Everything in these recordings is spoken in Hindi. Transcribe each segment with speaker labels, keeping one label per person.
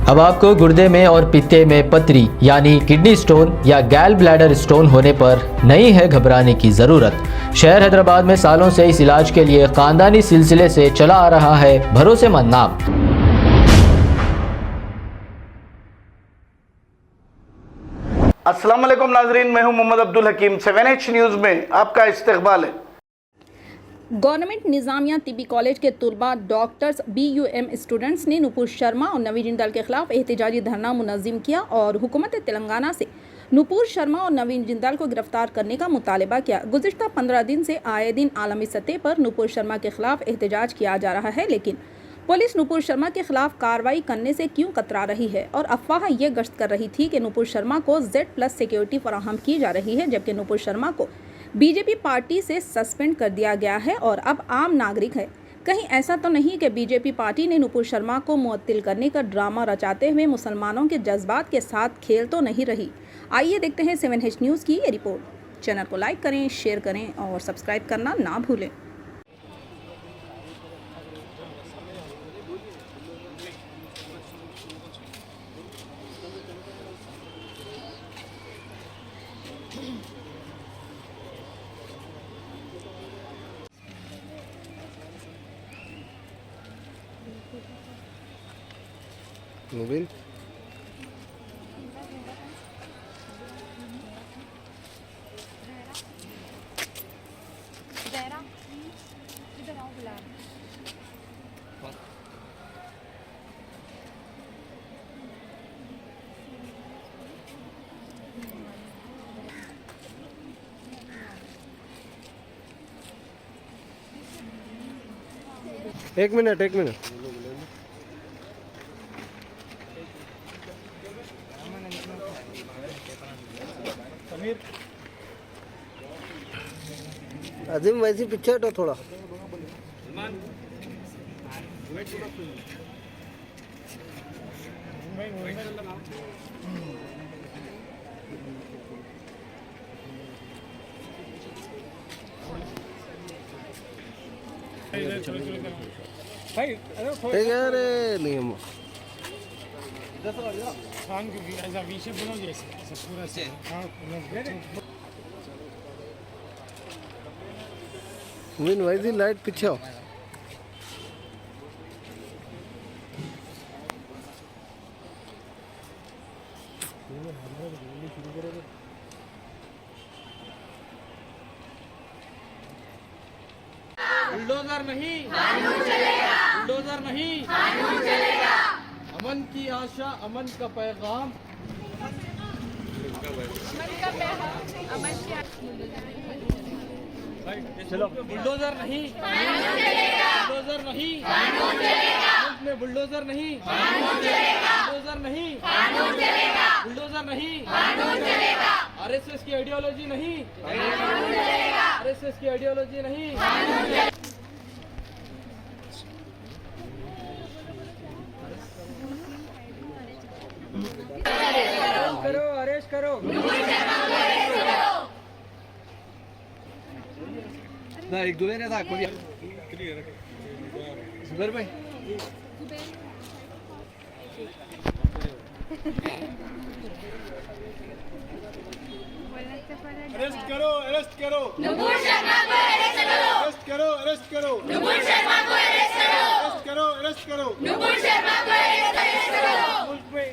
Speaker 1: अब आपको गुर्दे में और पित्ते में पथरी यानी किडनी स्टोन या गैल ब्लैडर स्टोन होने पर नहीं है घबराने की ज़रूरत। शहर हैदराबाद में सालों से इस इलाज के लिए खानदानी सिलसिले से चला आ रहा है भरोसेमंद नाम।
Speaker 2: अस्सलाम वालेकुम नाजरीन, मैं हूं मोहम्मद अब्दुल हकीम। 7H न्यूज़ में आपका इस्तकबाल है।
Speaker 3: गवर्नमेंट निज़ामिया तिब्बी कॉलेज के तुलबा, डॉक्टर्स, BUM स्टूडेंट्स ने नुपुर शर्मा और नवीन जिंदाल के खिलाफ एहतजाजी धरना मुनज़्ज़म किया और हुकूमत तेलंगाना से नुपुर शर्मा और नवीन जिंदाल को गिरफ्तार करने का मुतालबा किया। गुज़िश्ता 15 दिन से आए दिन आलमी सतह पर नुपुर शर्मा के खिलाफ एहतजाज किया जा रहा है, लेकिन पुलिस नुपुर शर्मा के खिलाफ कार्रवाई करने से क्यों कतरा रही है। और अफवाह ये गश्त कर रही थी कि नुपुर शर्मा को Z+ सिक्योरिटी फराहम की जा रही है, जबकि नुपुर शर्मा को बीजेपी पार्टी से सस्पेंड कर दिया गया है और अब आम नागरिक है। कहीं ऐसा तो नहीं कि बीजेपी पार्टी ने नुपुर शर्मा को मुअत्तिल करने का ड्रामा रचाते हुए मुसलमानों के जज्बात के साथ खेल तो नहीं रही। आइए देखते हैं 7H न्यूज़ की ये रिपोर्ट। चैनल को लाइक करें, शेयर करें और सब्सक्राइब करना ना भूलें।
Speaker 4: नवीन एक मिनट अजीम वैसे पीछे हटो थोड़ा। ठीक है, अरे नहीं हम विन वैसी लाइट पीछे हो।
Speaker 5: बुलडोजर नहीं, बुलडोजर नहीं, अमन की आशा, अमन का पैगाम, चलो बुलडोजर नहीं, बुलडोजर नहीं, मुल्क में बुलडोजर नहीं, बुलडोजर नहीं, बुलडोजर नहीं, RSS की आइडियोलॉजी नहीं, RSS की आइडियोलॉजी नहीं। करो, अरेस्ट करो, ना एक दूल्हे ने था कोई जुबैर भाई अरेस्ट करो, अरेस्ट करो, नुपुर शर्मा को अरेस्ट करो, अरेस्ट करो, अरेस्ट करो, नुपुर शर्मा को अरेस्ट करो, अरेस्ट करो, अरेस्ट करो, नुपुर शर्मा को अरेस्ट करो। मुल्क में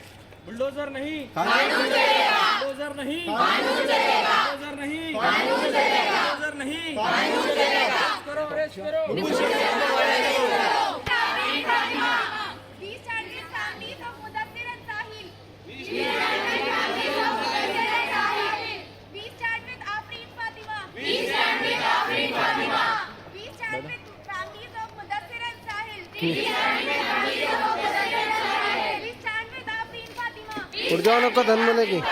Speaker 5: बुलडोजर नहीं, कानून चलेगा, बुलडोजर नहीं, कानून चलेगा, बुलडोजर नहीं, कानून चलेगा, बुलडोजर नहीं, कानून चलेगा। करो, अरेस्ट करो, नुपुर शर्मा को अरेस्ट करो।
Speaker 4: उठ जाओ लोग का धन बनेगी।
Speaker 6: मुस्लिम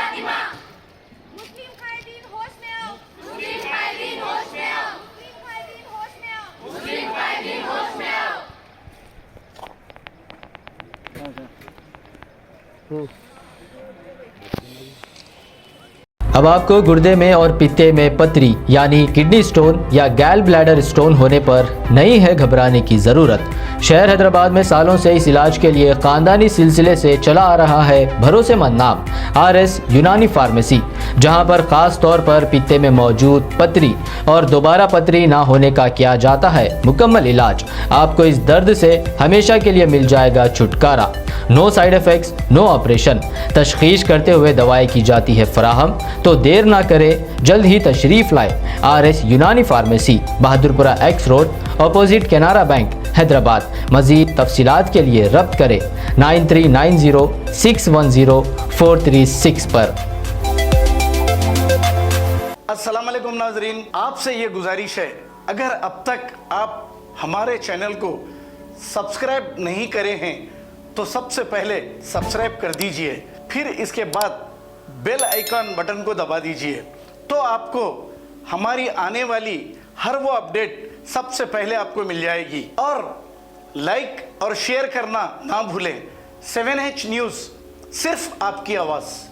Speaker 6: खायदीन होश में आओ, मुस्लिम खायदीन होश में आओ, मुस्लिम खायदीन होश में आओ, मुस्लिम खायदीन होश में आओ।
Speaker 1: अब आपको गुर्दे में और पित्ते में पथरी यानी किडनी स्टोन या गैल ब्लैडर स्टोन होने पर नहीं है घबराने की ज़रूरत। शहर हैदराबाद में सालों से इस इलाज के लिए खानदानी सिलसिले से चला आ रहा है भरोसेमंद नाम RS यूनानी फार्मेसी, जहां पर खास तौर पर पित्ते में मौजूद पथरी और दोबारा पथरी ना होने का किया जाता है मुकम्मल इलाज। आपको इस दर्द से हमेशा के लिए मिल जाएगा छुटकारा। No side effects, no operation, तशखीस करते हुए दवाएं की जाती है फराहम। तो देर ना करें, जल्द ही तशरीफ लाए RS Unani pharmacy, Bahadurpura X road, opposite Canara bank, Hyderabad. मजीद तफसीलात के लिए रब्त करें 9390610436 पर।
Speaker 2: अस्सलाम वालेकुम नाजरीन, आपसे ये गुजारिश है, अगर अब तक आप हमारे चैनल को सब्सक्राइब नहीं करे हैं तो सबसे पहले सब्सक्राइब कर दीजिए, फिर इसके बाद बेल आइकन बटन को दबा दीजिए, तो आपको हमारी आने वाली हर वो अपडेट सबसे पहले आपको मिल जाएगी। और लाइक और शेयर करना ना भूलें। 7H न्यूज़, सिर्फ आपकी आवाज़।